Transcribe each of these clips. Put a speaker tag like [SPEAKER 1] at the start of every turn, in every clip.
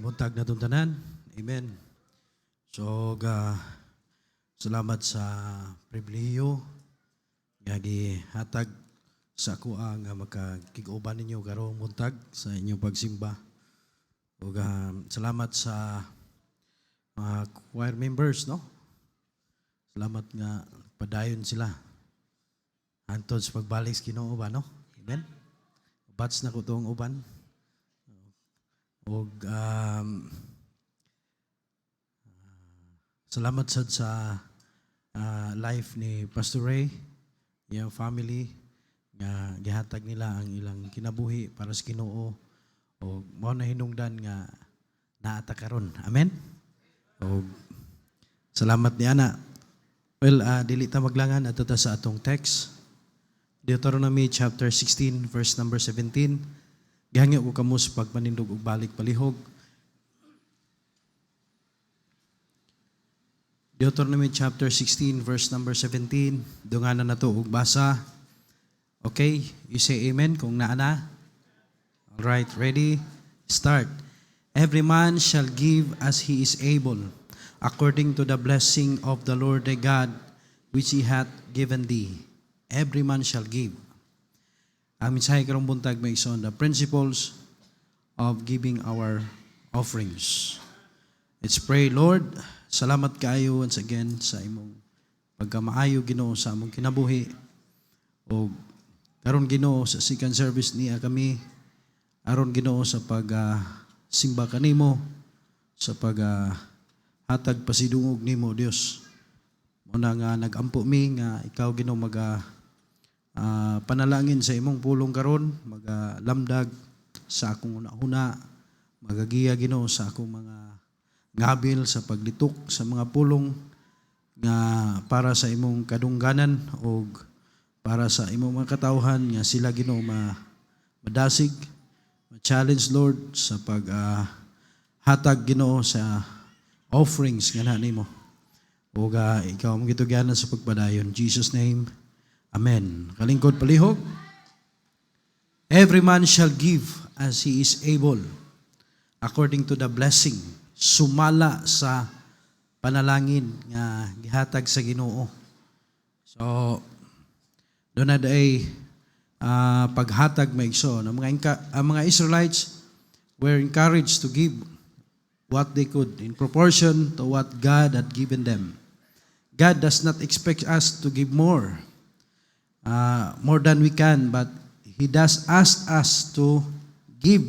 [SPEAKER 1] buntag na tanan. Amen. So, salamat sa pribilehiyo nga gihatag sa ako ang makakig-uban ninyo karong buntag sa inyong pagsimba. O salamat sa mga choir members, no? Salamat nga padayon sila. Antod sa pagbalik sa Ginoo ba, no? Amen. Bats na ko tong uban. O salamat sa life ni Pastor Ray, yung family, nga gihatag nila ang ilang kinabuhi para sa Ginoo o mao na hinungdan nga naata karon. Amen. O salamat ni ana. Well, dili ta maglangan ato ta sa atong text. Deuteronomy chapter 16 verse number 17. Gihangyo ko kamo sa pagpanindog og balik palihog. Deuteronomy chapter 16 verse number 17. Dunganan na to og basa. Okay, you say amen kung naana. All right, ready? Start. Every man shall give as he is able, according to the blessing of the Lord thy God, which he hath given thee. Every man shall give. Ang mensahe karong buntag may ison, the principles of giving our offerings. Let's pray. Lord, salamat kaayo once again sa imong pagkamaayo Ginoo sa among kinabuhi. O karon Ginoo sa second service niya kami, aron Ginoo sa simba kanimo, sa hatag pasidungog nimo Dios. Muna nga nagampo mi nga ikaw Ginoo panalangin sa imong pulong karon, magalamdag sa akong una-una, magagiya Ginoo sa akong mga ngabil sa paglitok sa mga pulong nga para sa imong kadungganan o para sa imong mga katawhan nga sila Ginoo madasig, ma-challenge Lord sa hatag Ginoo sa offerings nga nimo. O ikaw ang gitugyanan sa pagpadayon. In Jesus' name, Amen. Kalingkod palihog. Every man shall give as he is able, according to the blessing. Sumala sa panalangin nga gihatag sa Ginoo. So, doon na day paghatag maigso. Ang mga Israelites were encouraged to give what they could in proportion to what God had given them. God does not expect us to give more than we can, but He does ask us to give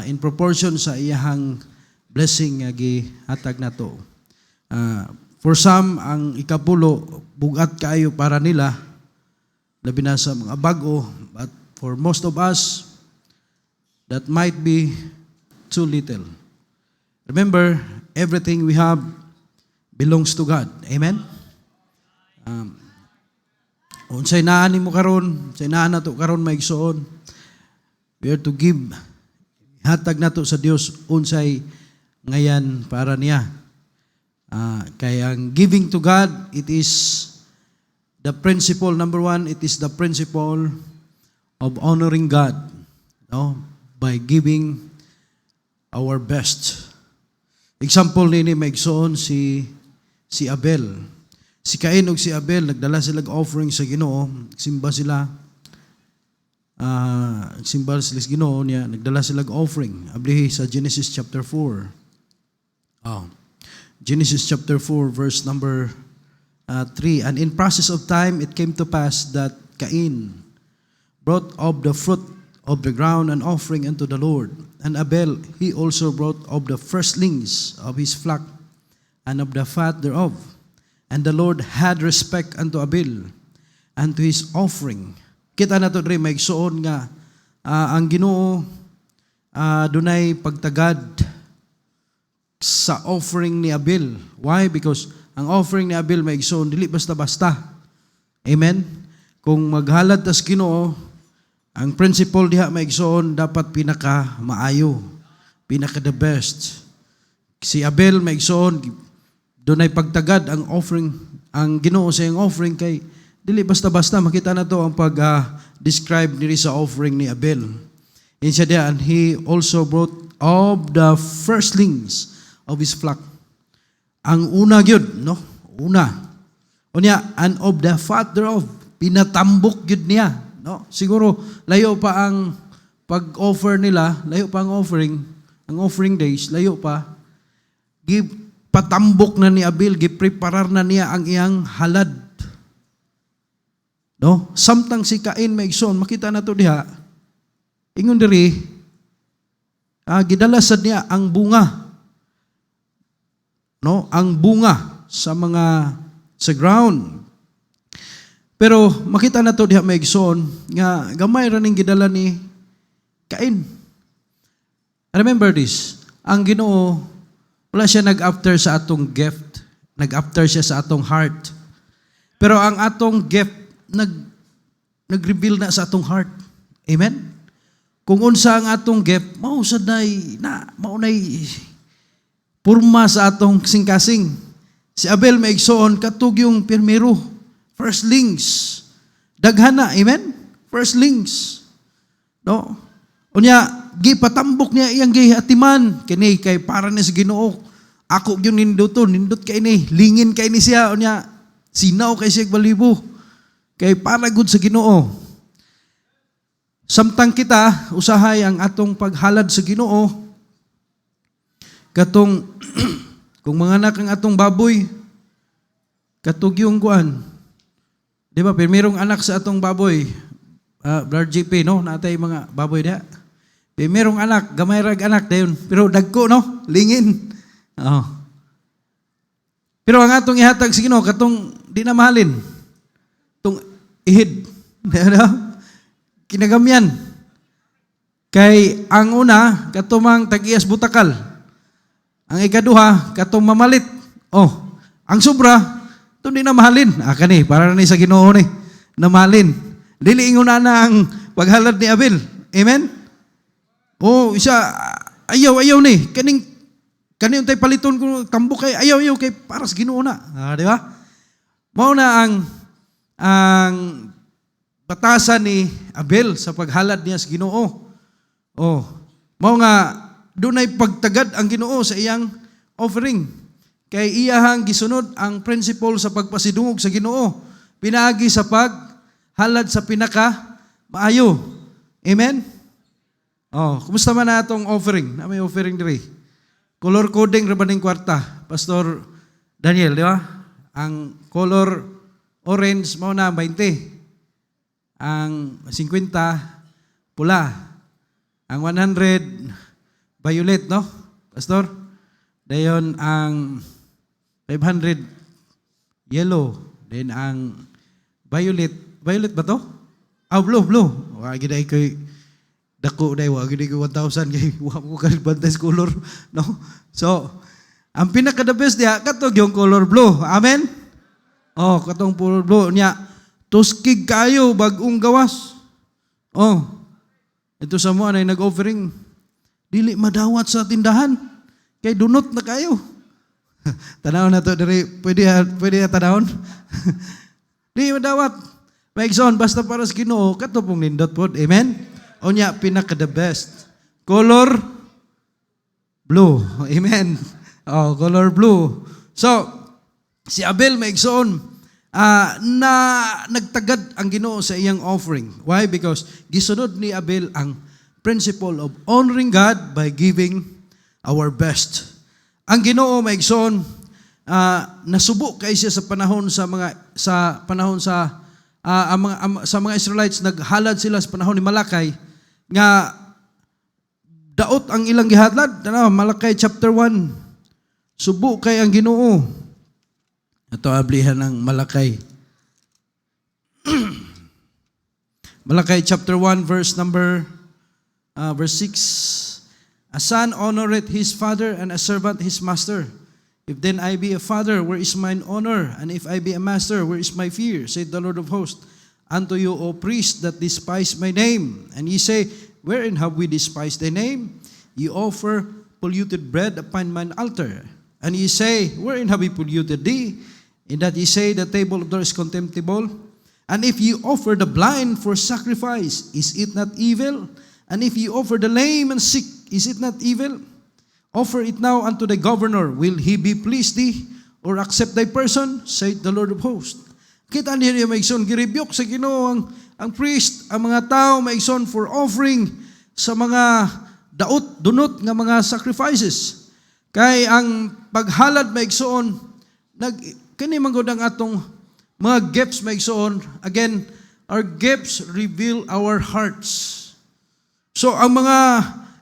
[SPEAKER 1] in proportion sa iyahang blessing nga gihatag nato. For some, ang ikapulo, bugat kaayo para nila, labi na sa mga bago, but for most of us, that might be too little. Remember, everything we have belongs to God. Amen? Unsay naa nimo karon, unsay naa nato karon maigsoon. We are to give. Hatag nato sa Dios unsay ngayan para niya. Kaya ang giving to God, it is the principle, number one, it is the principle of honoring God, no? By giving our best. Example nini maigsoon si Abel. Si Cain ug si Abel, nagdala sila offering sa Ginoo, simba sila sa Ginoo niya, nagdala sila offering. Abli sa Genesis chapter 4. Genesis chapter 4 verse number 3. And in process of time it came to pass that Cain brought of the fruit of the ground an offering unto the Lord. And Abel, he also brought of the firstlings of his flock and of the fat thereof. And the Lord had respect unto Abel and to his offering. Kita na ito rin, maigsoon nga ang Ginoo dunay pagtagad sa offering ni Abel. Why? Because ang offering ni Abel maigsoon, dili basta-basta. Amen? Kung maghalad tas Ginoo, ang principle diha maigsoon, dapat pinaka maayo, pinaka the best. Si Abel maigsoon, doon ay pagtagad ang offering, ang Ginoo sa iyang offering kay dili basta-basta. Makita na to ang pag-describe nila sa offering ni Abel. And he also brought of the firstlings of his flock. Ang una gyud, no? Una. Unya, and of the fat thereof, pinatambok gyud niya, no? Siguro layo pa ang pag-offer nila, layo pa ang offering days, layo pa. Patambok na ni Abel, gipreparar na niya ang iyang halad. No? Samtang si Cain maigsoon, makita na to diha. Ingon diri, gidala sad niya ang bunga. No? Ang bunga sa ground. Pero makita na to diha maigsoon nga gamay ra ning gidala ni Cain. Remember this, ang Ginoo wala siya nag-after sa atong gift, nag-after siya sa atong heart. Pero ang atong gift nag-reveal na sa atong heart. Amen. Kung unsa ang atong gift, maunay purma sa atong kasing-kasing. Si Abel maigsoon katug yung pirmero, firstlings. Daghan na, amen? Firstlings. No? Unya, gipatambok niya iyang gihatiman kini kay para ni sa Ginoo. Ako gyud nindot kay ni, lingin kay ni siya unya, sinaw kay siya balibo. Kay para gud sa Ginoo. Samtang kita usahay ang atong paghalad sa Ginoo, katong kung mga anak ang atong baboy, katug yung kuan. Di ba, pirmirong anak sa atong baboy, Brother JP, no? Natay mga baboy diha. Pirmirong anak, gamay rag anak dayon, pero dagko, no? Lingin. Oh. Pero ang atong ihatag sa Ginoo katong di na mahalin. Tong ihid. Kinagamyan. Kay ang una, katumang tag-iyas butakal. Ang ikaduha, katong mamalit. Oh, ang sobra, ito di na mahalin. Kani, para na sa Ginoo ni, na mahalin. Dili ingon na ang paghalad ni Abel. Amen? Oh, isa, ayaw ni. Kaning tay paliton ko, tambok kay, ayaw kay para sa Ginoo na. Di ba? Mao na ang batasan ni Abel sa paghalad niya sa Ginoo. Oh, mao nga dunay pagtagad ang Ginoo sa iyang offering. Kay iyahang gisunod ang principle sa pagpasidungog sa Ginoo. Pinaagi sa paghalad sa pinaka maayo. Amen? Oh, kumusta man na itong offering? Na may offering diri. Color coding ra ba ning kwarta? Pastor Daniel, di ba? Ang color orange mao na 20. Ang 50 pula. Ang 100 violet, no? Pastor? Dayon ang 500 yellow. Then ang violet ba to? Blue. Wag gid kay dako day wag gid ko 1,000 kay wa ko kalbantes color, no? So, ang pinaka the best diha katong yung color blue. Amen. Oh, katong color blue niya. Tuskig kayo bag-ong gawas. Oh. Ito sa mo anay nag-offering. Dili madawat sa tindahan. Kay dunot na kayo. Tanaw na to diri, pwede tanawon. Di madawat. Maigsoon basta para sa Ginoo kato pong nindot pod. Amen. Onya pinaka the best. Color blue. Amen. Oh, color blue. So, si Abel maigsoon na nagtagad ang Ginoo sa iyang offering. Why? Because gisunod ni Abel ang principle of honoring God by giving our best. Ang Ginoo maigsoon nasubo kay siya sa panahon sa mga Israelites, naghalad sila sa panahon ni Malakay nga daot ang ilang gihalad. Malakay chapter 1. Subo kay ang Ginoo. Ito ablihan ng Malakay. Malakay chapter 1 verse 6. A son honoreth his father, and a servant his master. If then I be a father, where is mine honor? And if I be a master, where is my fear? Said the Lord of hosts, unto you, O priests, that despise my name. And ye say, wherein have we despised thy name? Ye offer polluted bread upon mine altar. And ye say, wherein have we polluted thee? In that ye say, the table of the Lord is contemptible. And if ye offer the blind for sacrifice, is it not evil? And if you offer the lame and sick, is it not evil? Offer it now unto the governor. Will he be pleased thee, or accept thy person? Saith the Lord of hosts. Kita niya maigsoon, girebuke sa Ginoo ang priest, ang mga tao maigsoon for offering sa mga daot, dunot nga mga sacrifices. Kay ang paghalad maigsoon, kini manggod ang atong mga gifts maigsoon. Again, our gifts reveal our hearts. So ang mga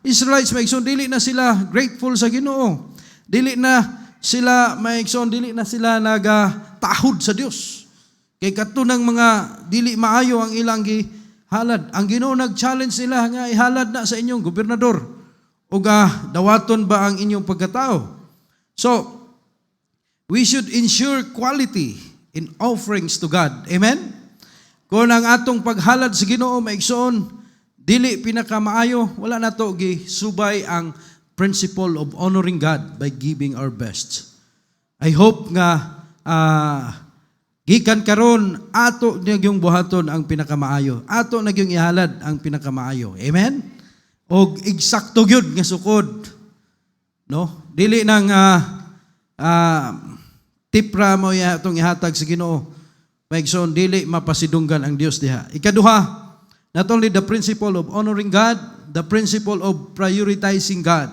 [SPEAKER 1] Israelites maigsoon, dili na sila grateful sa Ginoo. Dili na sila maigsoon, dili na sila nagatahod sa Dios. Kay katunang mga dili maayo ang ilang gihalad. Ang Ginoo nag-challenge sila nga ihalad na sa inyong gobernador. O dawaton ba ang inyong pagkatao? So, we should ensure quality in offerings to God. Amen? Kung ang atong paghalad sa Ginoo maigsoon, dili pinakamaayo, wala na to gisubay ang principle of honoring God by giving our best. I hope nga gikan karon ato nagyong buhaton ang pinakamaayo. Ato nagyong ihalad ang pinakamaayo. Amen? O eksakto gyud nga sukod. No? Dili nang tipra mo atong ihatag sa Ginoo. Maigsoon dili mapasidunggan ang Dios diha. Ikaduha, not only the principle of honoring God, the principle of prioritizing God.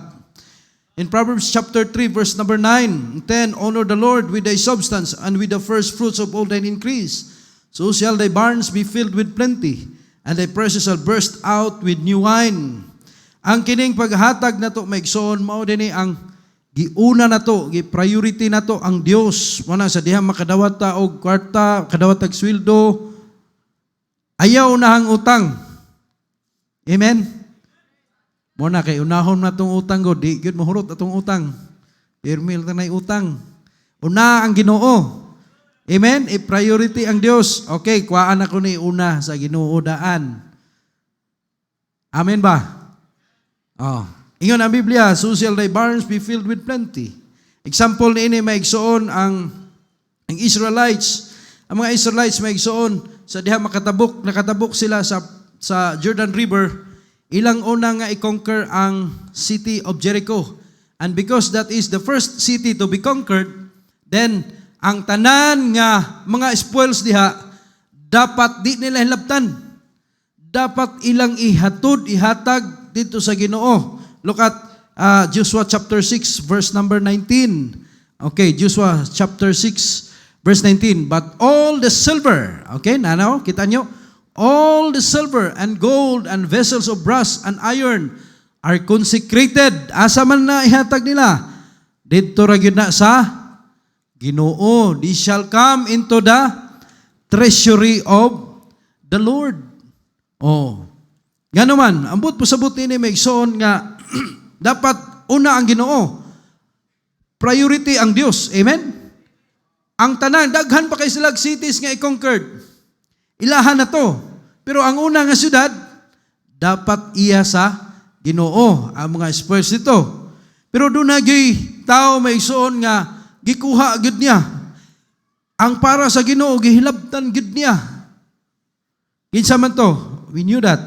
[SPEAKER 1] In Proverbs chapter 3, verse number 9, 10, honor the Lord with thy substance and with the first fruits of all thine increase. So shall thy barns be filled with plenty, and thy presses shall burst out with new wine. Ang kining paghatag na to, maigsoon, mao din ang giuna na to, gi-priority na to ang Dios. Muna sa diha makadawat ta og kwarta, kadawat tag sweldo, ayaw na ang utang. Amen? Muna kay unahon na itong utang go. Di yun mahurot atong utang. Irmil na utang. Una ang Ginoo. Amen? I-priority ang Dios. Okay, kuhaan ako ni una sa Ginoo daan. Amen ba? Oh. Ingon ang Biblia, so shall thy barns be filled with plenty. Example ni ini maigsoon ang Israelites. Ang mga Israelites maigsoon sa diha nakatabok sila sa Jordan River, ilang una nga i-conquer ang city of Jericho. And because that is the first city to be conquered, then ang tanan nga mga spoils diha, dapat di nila hilabtan. Dapat ilang ihatag dito sa Ginoo. Look at Joshua chapter 6, verse number 19. Okay, Joshua chapter 6, verse 19, but all the silver, okay, nanaw, kita nyo, all the silver and gold and vessels of brass and iron are consecrated. Asa man na ihatag nila? Dito ra gyud na sa Ginoo. They shall come into the treasury of the Lord. Oh. Nga naman, ambot po sabot ini maigsoon nga dapat una ang Ginoo. Priority ang Dios. Amen? Ang tanan, daghan pa kay silag cities nga i-conquered. Ilahan na to. Pero ang una nga syudad, dapat iya sa Ginoo, ang mga spoils dito. Pero doon na tao may isuon nga, gikuha agad niya. Ang para sa Ginoo, gihilabtan agad niya. Kinsa man to, we knew that.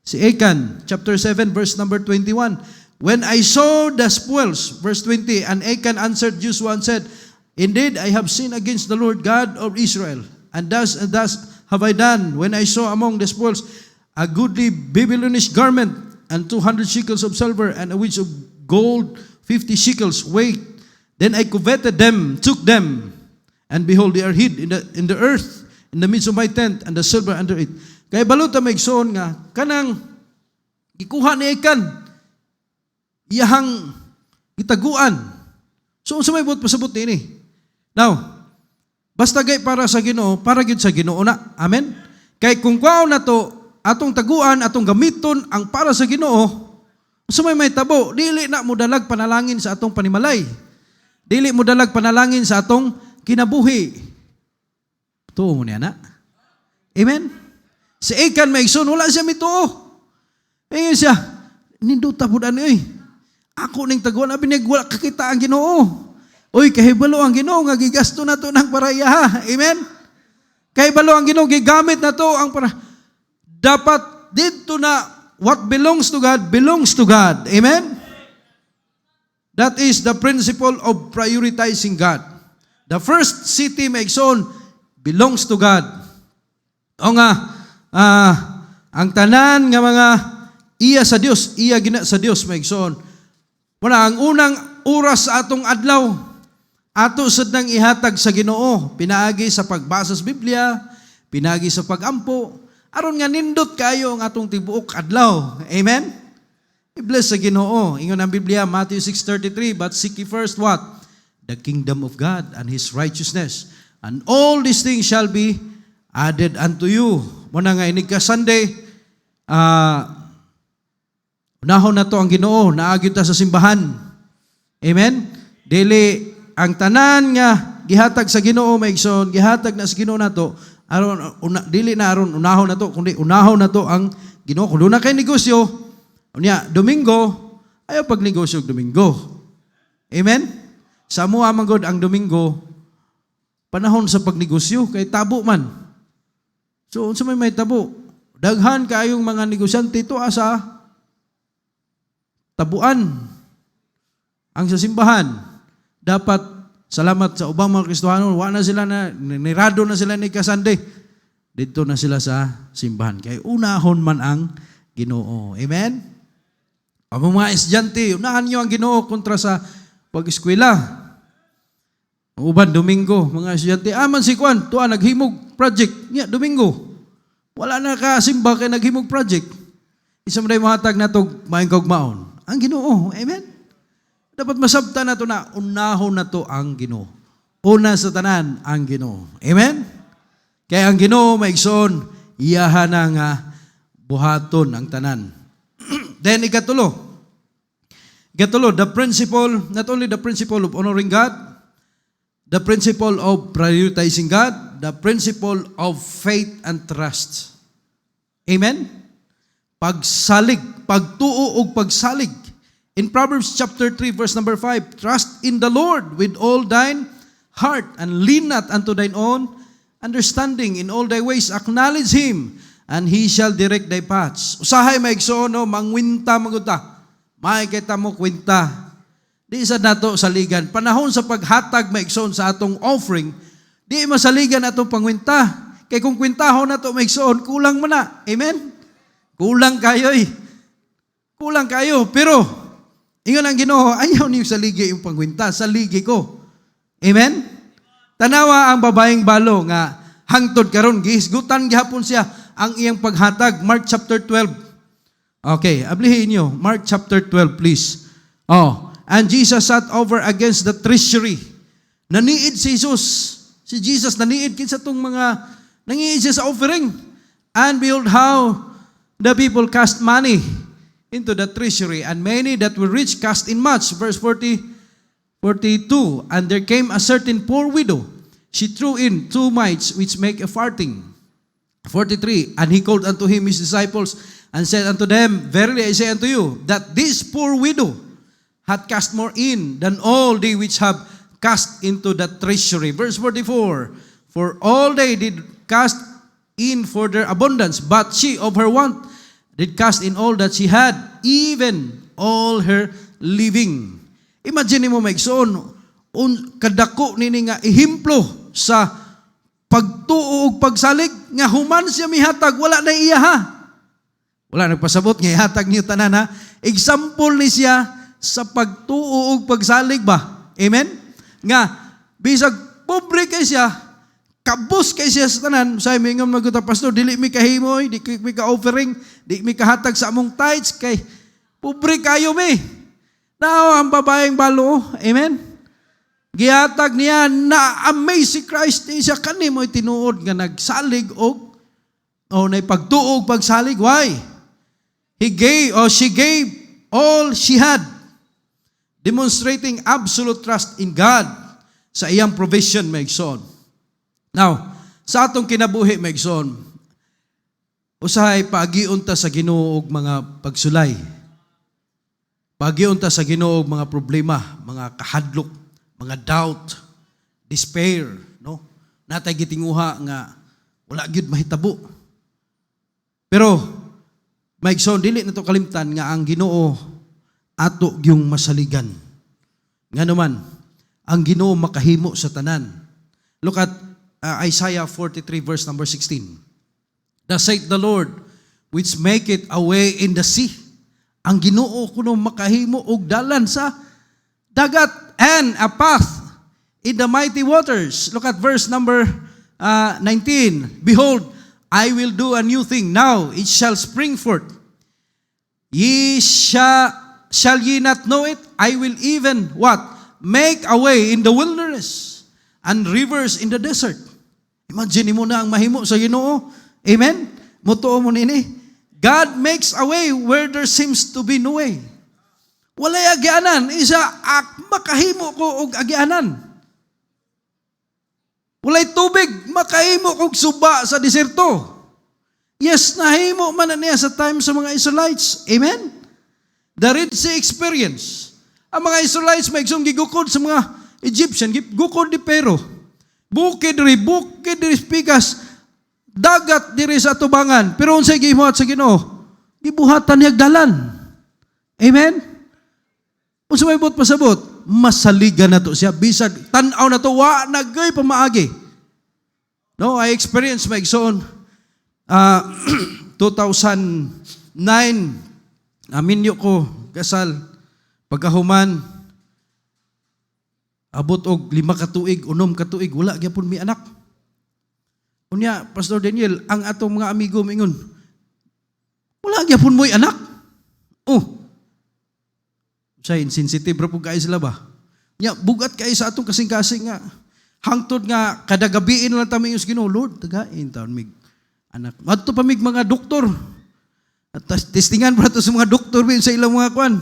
[SPEAKER 1] Si Achan, chapter 7, verse number 21. When I saw the spoils, verse 20, and Achan answered Joshua and said, indeed, I have sinned against the Lord God of Israel, and thus have I done, when I saw among the spoils a goodly Babylonish garment, and 200 shekels of silver, and a wedge of gold, 50 shekels weight. Then I coveted them, took them, and behold, they are hid in the earth, in the midst of my tent, and the silver under it. Kaya baluta maigsoon nga, kanang gikuha ni Achan, iyahang itaguan. So, unsa may buot pasabot ini? Now, basta gay para sa Ginoo, para gyud sa Ginoo na. Amen? Kay kung kwaon na to, atong taguan, atong gamiton, ang para sa Ginoo, unsa may tabo, dili na mo dalag panalangin sa atong panimalay. Dili mo dalag panalangin sa atong kinabuhi. Tuo mo niya na. Amen? Si Achan maigsoon, wala siya mituo. Ayun siya, ninduta po daan ako ning taguan, abinag wala kakita ang Ginoo. Uy, kahibalo ang Ginoo nga gigasto na to ng paraya. Amen? Kahibalo ang Ginoo gigamit na to ang para. Dapat dito na what belongs to God belongs to God. Amen? That is the principle of prioritizing God. The first city, maigsoon, belongs to God. O nga, ang tanan nga mga iya sa Dios, iya gina sa Dios, maigsoon. Muna, ang unang oras sa atong adlaw, ato sad nang ihatag sa Ginoo, pinaagi sa pagbasa sa Biblia, pinaagi sa pagampo, aron nga nindot kayo ang atong tibuok adlaw. Amen? I-bless sa Ginoo. Ingon ang Biblia, Matthew 6:33, but seek ye first what? The kingdom of God and His righteousness. And all these things shall be added unto you. Muna nga, inig ka Sunday, unahon na to ang Ginoo, naagyo ta sa simbahan. Amen? Dili, ang tanan nga, gihatag sa Ginoo, maigsoon, gihatag na sa Ginoo na to, dili na aron unahon na to, kundi unahon na to ang Ginoo. Kung doon na kayo negosyo, unya, Domingo, ayaw pagnegosyo Domingo. Amen? Sa mua manggod ang Domingo, panahon sa pagnegosyo, kay tabo man. So, unsa may tabo? Daghan kayong mga negosyante ito asa tabuan. Ang sa simbahan, dapat salamat sa ubang mga Kristohano, wala na sila na, nirado na sila ni Kasande. Dito na sila sa simbahan. Kaya unahon man ang Ginoo. Amen? Ang mga estudyante, unahan nyo ang Ginoo kontra sa pag-eskwela. Ang uban, Domingo, mga estudyante, man si Juan, tuwa, naghimog project. Nga, Domingo. Wala na ka simba kay naghimog project. Isa mo na yung mahatag na ito, maing kaugmaon. Ang Ginoo. Amen? Dapat masabta na ito na unahon na ito ang Ginoo. Una sa tanan ang Ginoo. Amen? Kaya ang Ginoo, maigsoon, iyahan na nga buhaton ang tanan. Then, ikatulo, the principle, not only the principle of honoring God, the principle of prioritizing God, the principle of faith and trust. Amen? Pagsalig, pagtuo o pagsalig. In Proverbs chapter 3, verse number 5, trust in the Lord with all thine heart and lean not unto thine own understanding. In all thy ways acknowledge Him, and He shall direct thy paths. Usahay maigsoon, no, mangwinta maguta. Makikita mo kwinta. Di isa nato saligan. Panahon sa paghatag maigsoon sa atong offering, di masaligan atong pangwinta. Kay kung kwintahon nato maigsoon, kulang man na. Amen? Kulang kayo eh. Kulang kayo. Pero, ingon ang Ginoo, ayaw niyo saligi yung pangwinta. Saligi ko. Amen? Tanawa ang babaeng balo nga hangtod karon gihisgutan gihapon siya ang iyang paghatag. Mark chapter 12. Okay, ablihin nyo. Mark chapter 12, please. And Jesus sat over against the treasury. Naniid si Jesus. Si Jesus naniid kinsa tong mga nangiid siya sa offering. And behold how the people cast money into the treasury, and many that were rich cast in much. Verse 42. And there came a certain poor widow. She threw in 2 mites, which make a farthing. 43, and he called unto him his disciples, and said unto them, verily I say unto you, that this poor widow hath cast more in than all they which have cast into the treasury. Verse 44, for all they did cast in for their abundance, but she of her want did cast in all that she had, even all her living. Imagine mo maigsoon, kadako nini nga ihimplo sa pagtuo ug pagsalig nga human siya mihatag, wala na iyaha. Wala nagpasabot nga ihatag niyo tanan ha. Example ni siya sa pagtuo ug pagsalig ba? Amen? Nga bisag pobre kay siya, kabus kay siya sa tanan, say mingon maguta pastor, dili mi kahimoy, di mi ka offering, di mi kahatag sa among tithes kay pobre kayo mi. Now ang babaeng balo, amen? Gihatag niya na amaze si Christ siya kanimo tinuod nga nagsalig og na pagtuog pagsalig. Why? She gave all she had, demonstrating absolute trust in God sa iyang provision, maigsoon. Now, sa atong kinabuhi, maigsoon, usahay paagiun ta sa Ginoo og mga pagsulay. Paagiun ta sa Ginoo og mga problema, mga kahadlok, mga doubt, despair, no? Natay gitinguha nga wala gyud mahitabo. Pero Maigsoon, dili na to kalimtan nga ang Ginoo ato yung masaligan. Nga naman, ang Ginoo makahimo sa tanan. Look at Isaiah 43 verse number 16. Thus saith the Lord, which maketh a way in the sea. Ang Ginoo kuno makahimo og dalan sa dagat and a path in the mighty waters. Look at verse number 19. Behold, I will do a new thing. Now it shall spring forth. Shall ye not know it? I will even, what? Make a way in the wilderness and rivers in the desert. Imagine mo na ang mahimo sa Ginoo. Amen? Mutuo mo nini. God makes a way where there seems to be no way. Walay agianan. Isa, makahimo ko og agianan. Walay tubig, makahimo kog suba sa deserto. Yes, nahimo man na niya sa time sa mga Israelites. Amen? The Red Sea experience. Ang mga Israelites may isang gigukod sa mga Egyptian, gigukod di pero. Bukid diri pikas, dagat diri sa tubangan. Pero unsay gibuhat sa Ginoo? Gibuhatan niya dalan. Amen? Unsa may buot pasabot? Masaligan na to siya. Bisag, tanaw na to, wa nagay pamaagi. No, I experienced my igsoon. 2009, aminyo ko, kasal, pagkahuman, abot og 5 ka tuig, 6 ka tuig, wala gyapon mi anak. Unya, Pastor Daniel, ang atong mga amigo mingon, wala gyapon mo'y anak. Oh, say insensitive ra pud kay sila ba? Nya bugat kay sa atong kasing-kasing nga hangtod nga kada gabi na lang ta mingos Ginoo, Lord, tagain taon mig anak. Adto pa mig mga doktor. At testingan pa to sa mga doktor sa ilang mga kwan.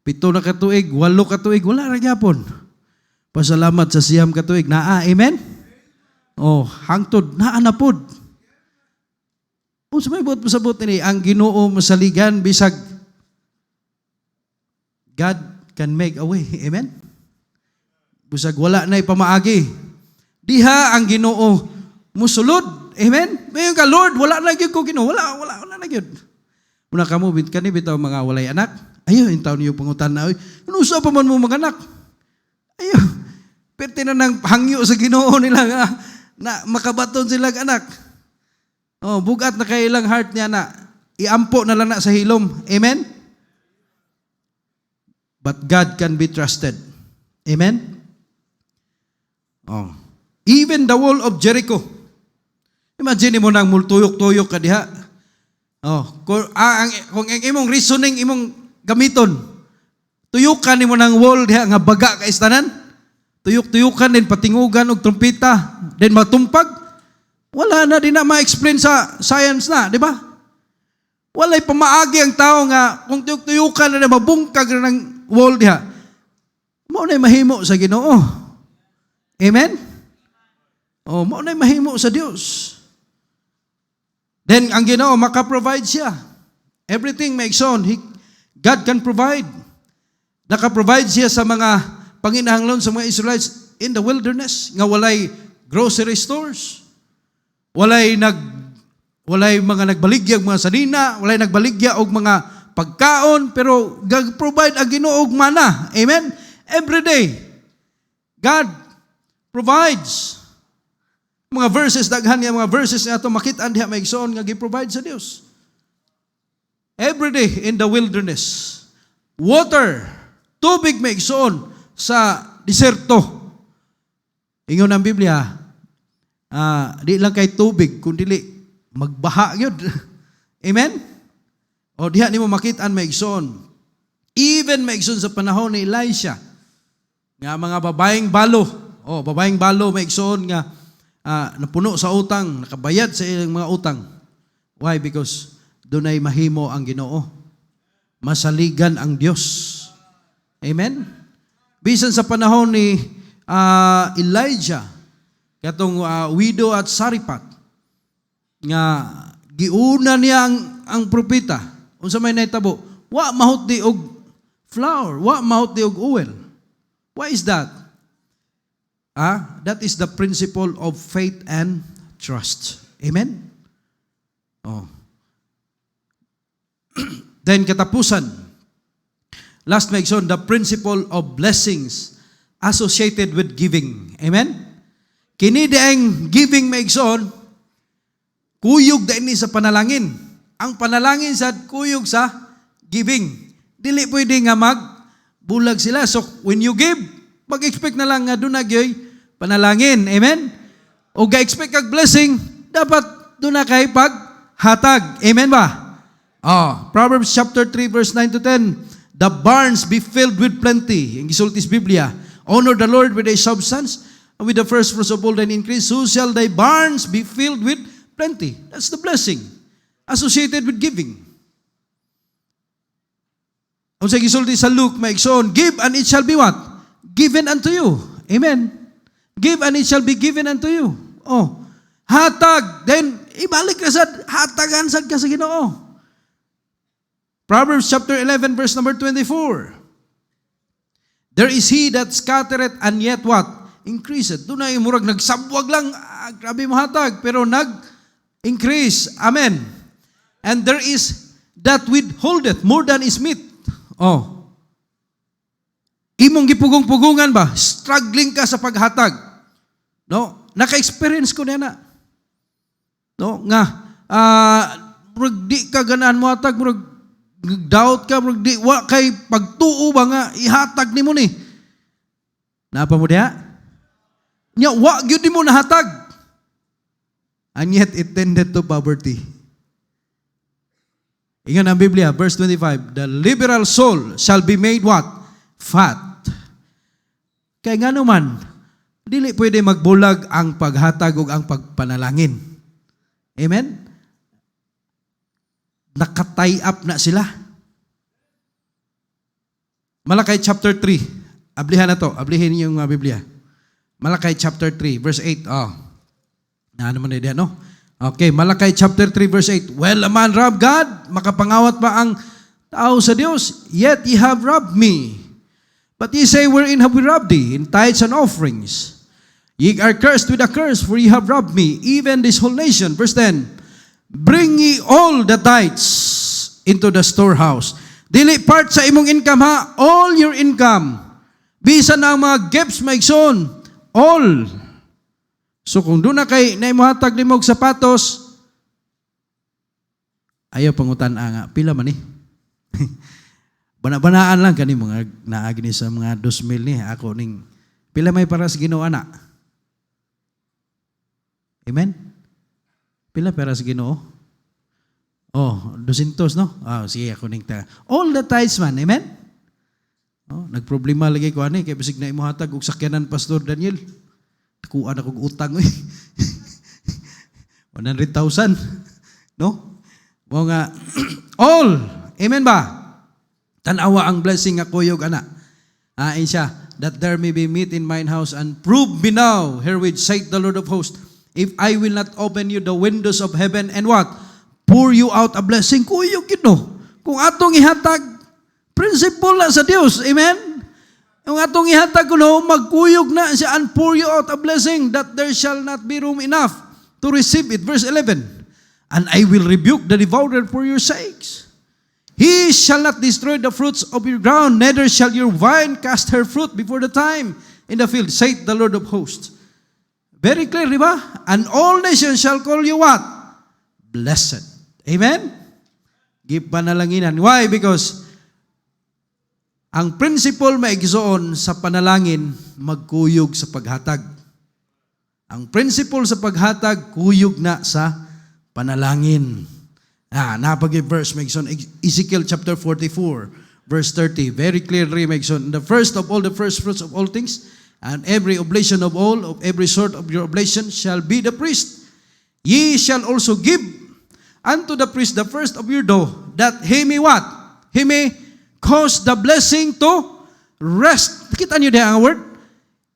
[SPEAKER 1] 7 na ka tuig, 8 ka tuig, wala ra gyapon. Pasalamat sa siyam ka tuig. Naa, amen? Oh, hangtod naa na pod. Unsa may buot pasabot ni ang Ginoo masaligan bisag God can make a way. Amen? Busag wala na'y pamaagi. Diha ang Ginoo musulod. Amen? Mayon ka, Lord, wala na gyud ko Ginoo. Wala na gyud. Muna kamo kani bitaw mga walay anak. Ayo, intaw niyo pangutan na. Ano sa pa man mo mga anak? Ayo. Perti na nang hangyo sa Ginoo nila nga na makabaton sila anak. Oh, bugat na kay ilang heart niya na iampo na lang na sa hilom. Amen? But God can be trusted. Amen? Oh. Even the wall of Jericho. Imagine mo nang multuyok-tuyok ka diha. Oh, kung imong reasoning, imong gamiton, tuyukan nimo nang wall diha nga baga ka istanan. Tuyok-tuyukan din, patingugan og trumpeta, then matumpag. Wala na din na ma-explain sa science na, di ba? Walay pamaagi ang tao nga kung tuyok-tuyukan na mabungkag na ng wall diha. Mao nay mahimo sa Ginoo. Amen? Oh, mao nay mahimo sa Dios. Then ang Ginoo maka-provide siya. Everything makes on. God can provide. Naka-provide siya sa mga panginahanglan sa mga Israelites in the wilderness nga walay grocery stores. Walay mga nagbaligya og mga sanina, walay nagbaligya og mga pagkaon, pero provide ang Ginoo og mana. Amen? Every day, God provides. Mga verses, daghan niya mga verses na ito, makitaan diha may igsoon nga gi-provide sa Dios. Every day in the wilderness, water, tubig may igsoon sa diserto. Ingon ang Biblia, di lang kay tubig, kundi magbaha yun. Amen? O diha nimo makitaan maigsoon. Even maigsoon sa panahon ni Elisha, nga mga babaeng balo, babaeng balo maigsoon nga napuno sa utang, nakabayad sa ilang mga utang. Why? Because dunay mahimo ang Ginoo. Masaligan ang Dios. Amen? Bisan sa panahon ni Elijah, katong widow at Sariphat, nga giuna niya ang propeta. Unsa may nahitabo? Wa mahot di og flour, wa mahot di og oil. Why is that? That is the principle of faith and trust. Amen? Oh. Then katapusan. Last maigsoon, the principle of blessings associated with giving. Amen? Kini daing giving maigsoon, kuyog da ini sa panalangin. Ang panalangin sa kuyog sa giving. Dili pwede nga magbulag sila. So when you give, mag-expect na lang nga doon nagyoy panalangin. Amen? O ga-expect kag blessing, dapat doon na kay paghatag. Amen ba? Proverbs chapter 3 verse 9 to 10. The barns be filled with plenty. Ang gisultis Biblia. Honor the Lord with thy substance, and with the first fruits of all thine increase. So shall thy barns be filled with plenty. That's the blessing associated with giving. Ang sa gisulti sa Luke, maigsoon, give and it shall be what? Given unto you. Amen. Give and it shall be given unto you. Hatag. Then, ibalik ka sa hatagan sad ka sa Ginoo. Proverbs chapter 11 verse number 24. There is he that scattereth and yet what? Increaseth. Doon na murag nagsabwag lang. Grabe mo hatag. Pero nag-increase. Amen. And there is that withholdeth more than is meet. Imong gipugong-pugungan ba? Struggling ka sa paghatag. No? Naka-experience ko na. No? Nga, murag di ka ganahan mo hatag, murag doubt ka, murag di, wa kay pagtuo ba nga, ihatag ni mo ni. Napa mo diha? Nya, wa gyud mo nahatag. And yet it tended to poverty. Ingon ang Biblia, verse 25, the liberal soul shall be made what? Fat. Kaya nga naman, dili pwede magbulag ang paghatag o ang pagpanalangin. Amen? Nakatay up na sila. Malakay chapter 3. Ablihan na to. Ablihin niyo yung Biblia. Malakay chapter 3, verse 8. Na naman na diyan, no? Okay, Malakay chapter 3 verse 8. Well, a man rob God, makapangawat ba ang tao sa Diyos? Yet ye have robbed me. But ye say, wherein have we robbed thee? In tithes and offerings. Ye are cursed with a curse, for ye have robbed me, even this whole nation. Verse 10. Bring ye all the tithes into the storehouse. Dili part sa imong income ha, all your income. Bisan ang mga gifts maigsoon, all. So kung doon na kay naimuhatag ni mong sapatos, ayaw pangutan nga, pila man Bana-banaan lang kani mga naagi ni sa mga 2,000 ni, ako ning, pila may para sa Ginoo ana? Amen? Pila para sa Ginoo? 200 no? Sige ako ning ta. All the tithes man, amen? Nagproblema lagi ko ani, kay bisig na imuhatag og sakyanan Pastor Daniel. Kuan akong utang 100,000 no? Mo nga all, amen ba? Tanawa ang blessing nga kuyog ana. Insya, that there may be meat in mine house, and prove me now herewith, saith the Lord of hosts, if I will not open you the windows of heaven and what? Pour you out a blessing. Kuyog yun no. Kung atong ihatag, principle na sa Diyos, amen? Yung atong ihatag kuno, magkuyog na siya and pour you out a blessing that there shall not be room enough to receive it. Verse 11, and I will rebuke the devourer for your sakes. He shall not destroy the fruits of your ground, neither shall your vine cast her fruit before the time in the field, saith the Lord of hosts. Very clear, di ba? And all nations shall call you what? Blessed. Amen? Give panalanginan. Why? Because ang principle maigsoon sa panalangin, magkuyog sa paghatag. Ang principle sa paghatag, kuyog na sa panalangin. Napag-verse maigsoon, Ezekiel chapter 44, verse 30. Very clearly maigsoon, the first of all the first fruits of all things, and every oblation of all, of every sort of your oblation, shall be the priest. Ye shall also give unto the priest the first of your dough, that he may what? He may cause the blessing to rest. Kita niyo diyan ang word?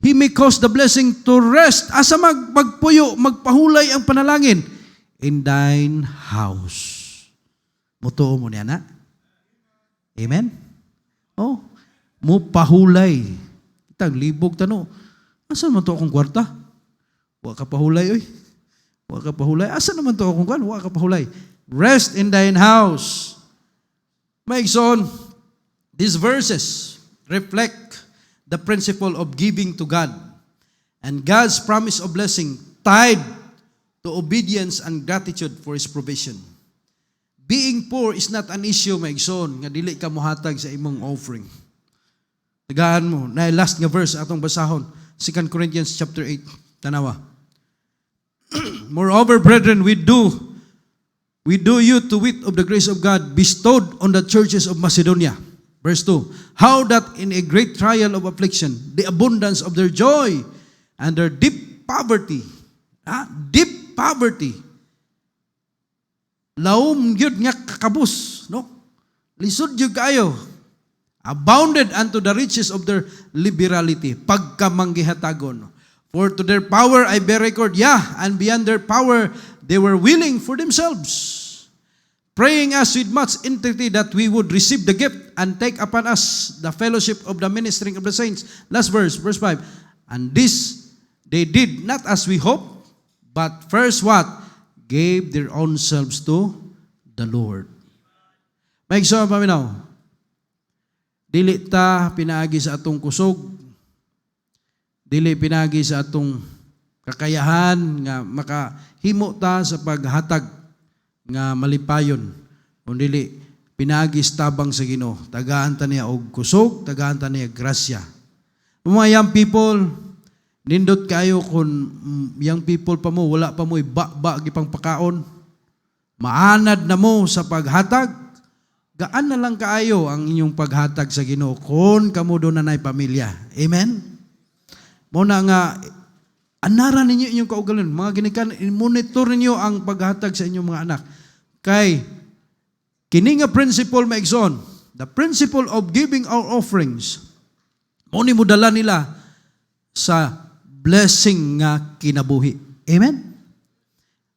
[SPEAKER 1] He may cause the blessing to rest. Asa magpuyo, magpahulay ang panalangin? In thine house. Mutuo mo niya na? Amen? Mo pahulay. Kitang libog tano. Asan man to akong kwarta? Wa ka pahulay, oy. Wa ka pahulay. Asan naman to akong kwarta? Wa ka pahulay. Rest in thine house. Maigsoon, these verses reflect the principle of giving to God and God's promise of blessing tied to obedience and gratitude for His provision. Being poor is not an issue, maigsoon, nga dili ka mohatag sa imong offering. Tagaan mo, na last nga verse atong basahon, 2 Corinthians chapter 8, tanawa. Moreover, brethren, we do you to wit of the grace of God bestowed on the churches of Macedonia. Verse 2, how that in a great trial of affliction, the abundance of their joy and their deep poverty, laom yun nga kakabus, no? Lisod yun kayo, abounded unto the riches of their liberality, pagkamanggihatagon. For to their power I bear record, and beyond their power they were willing for themselves, praying us with much entreaty that we would receive the gift and take upon us the fellowship of the ministering of the saints. Last verse 5. And this they did not as we hope, but first what? Gave their own selves to the Lord. Maigsoon paminaw, dili ta pinaagi sa atong kusog, dili pinaagi sa atong kakayahan nga makahimo ta sa paghatag nga malipayon, kundi pinaagi tabang sa Ginoo. Tagaan ta niya og kusog, tagaan ta niya grasya. Mga young people, nindot kayo kung young people pa mo, wala pa mo iba-ba gipang pakaon, maanad na mo sa paghatag, gaan na lang kaayo ang inyong paghatag sa Ginoo kung kamo do nanay pamilya. Amen? Muna nga, anaran ninyo inyong kaugalingon. Mga ginikan, monitor ninyo ang paghatag sa inyong mga anak. Kay, kini nga principle maigsoon, the principle of giving our offerings, muni mo dala nila sa blessing nga kinabuhi. Amen?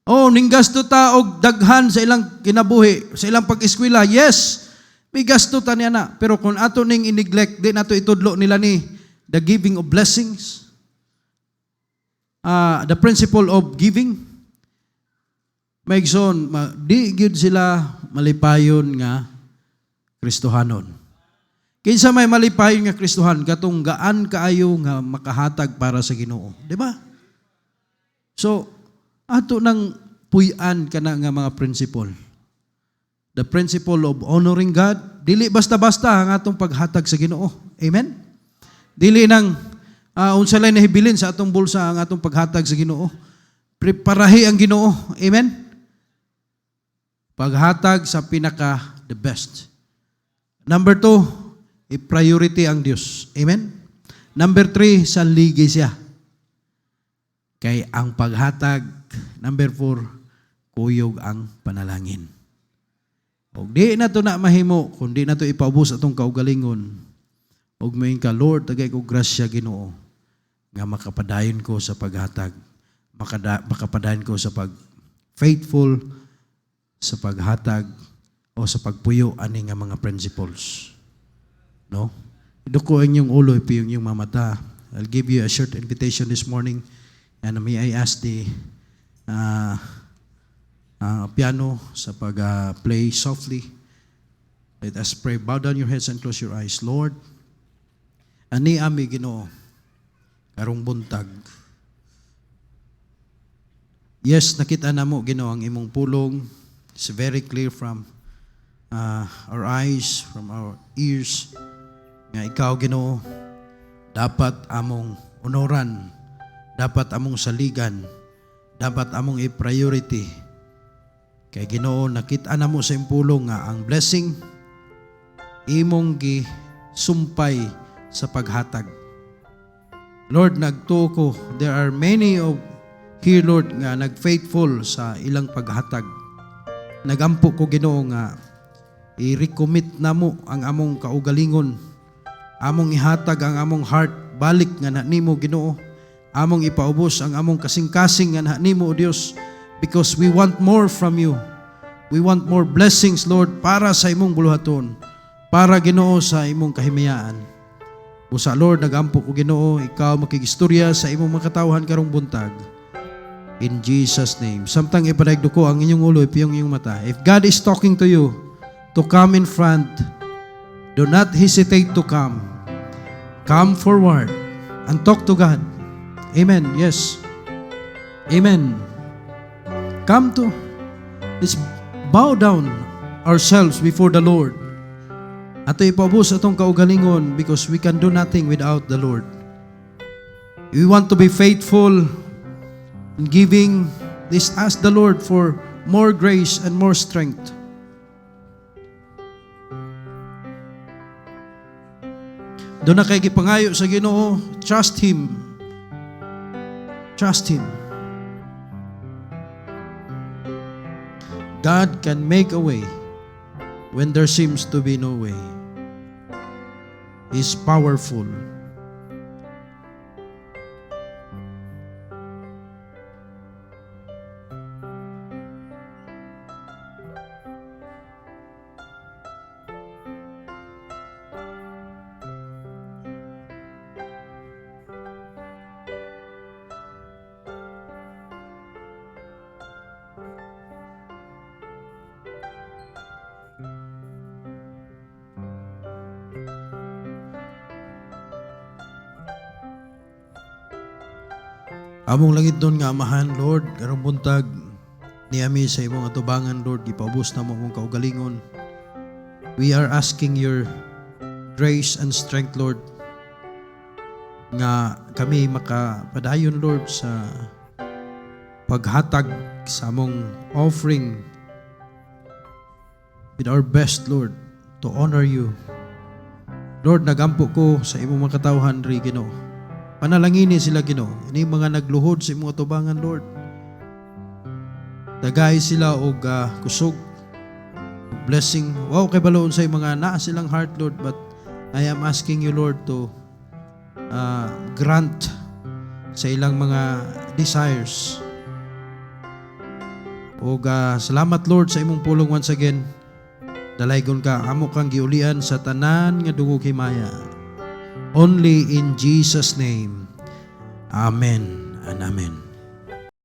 [SPEAKER 1] Ning gasto ta og daghan sa ilang kinabuhi, sa ilang pag-eskwela, yes, may gasto ta niya na. Pero kung ato ning i-neglect, di nato itudlo nila ni the giving of blessings, the principle of giving, maigsoon, di gyud sila malipayon nga Kristohanon. Kinsa may malipayon nga Kristohan, katong gaan kaayo nga makahatag para sa Ginoo. Di ba? So, ato nang puy-an ka na nga mga principle. The principle of honoring God, dili basta-basta ang atong paghatag sa Ginoo. Amen? Dili nang unsa lay nahibilin sa atong bulsa ang atong paghatag sa Ginoo. Preparahi ang Ginoo. Amen? Paghatag sa pinaka the best. Number 2, i-priority ang Diyos. Amen? Number 3, sanligi siya. Kay ang paghatag, number 4, kuyog ang panalangin. Og di na to na mahimo, kundi na to ipaubos atong kaugalingon. Og main ka, Lord, tagay ko grasya Ginoo, nga makapadayon ko sa paghatag, makapadayon ko sa faithful sa paghatag o sa pagpuyo ani nga mga principles. No? Iduko ang inyong ulo, ipiyong inyong mamata. I'll give you a short invitation this morning. And may I ask the piano sa pag-play softly. Let us pray. Bow down your heads and close your eyes. Lord, ani ami Ginoo, karong buntag. Yes, nakita na mo Ginoo ang imong pulong. It's very clear from our eyes, from our ears, nga ikaw Ginoo, dapat among honoran, dapat among saligan, dapat among i-priority. Kay Ginoo, nakita na mo sa impulong nga ang blessing imong gisumpay sa paghatag. Lord, nagtuo ko, there are many of here, Lord, nga nagfaithful sa ilang paghatag. Nagampo ko Ginoo nga i-recommit na mo ang among kaugalingon, among ihatag ang among heart, balik nga na nimo Ginoo, among ipaubos ang among kasing-kasing nga na nimo, O Dios, because we want more from you. We want more blessings, Lord, para sa imong buluhaton, para Ginoo sa imong kahimayaan. Busa Lord, nagampo ko Ginoo, ikaw makigistorya sa imong makatawhan karong buntag. In Jesus' name. Samtang ipanagdo ko ang inyong ulo, ipiyong inyong mata. If God is talking to you, to come in front, do not hesitate to come. Come forward and talk to God. Amen. Yes. Amen. Come to, let's bow down ourselves before the Lord. Ato ipabus atong kaugalingon because we can do nothing without the Lord. We want to be faithful in giving. Let's ask the Lord for more grace and more strength. Doon na kay gipangayo sa Ginoo, trust Him. Trust Him. God can make a way when there seems to be no way. He's powerful. Among langit doon nga amahan, Lord, karong buntag niami sa imong atubangan, Lord, gipaubos na mo mong kaugalingon. We are asking your grace and strength, Lord, nga kami makapadayon, Lord, sa paghatag sa among offering with our best, Lord, to honor you. Lord, nagampo ko sa imong mga katawhan, Ginoo. Panalangini sila, Ginoo. Ini mga nagluhod sa imong atubangan, Lord. Dagay sila og kusog, blessing. Wow, kay baloon sa mga naa silang heart, Lord. But I am asking you, Lord, to grant sa ilang mga desires. Og salamat, Lord, sa imong pulong once again. Dalaygon ka, amo kang giulian sa tanan nga dungog himaya. Only in Jesus' name. Amen and amen.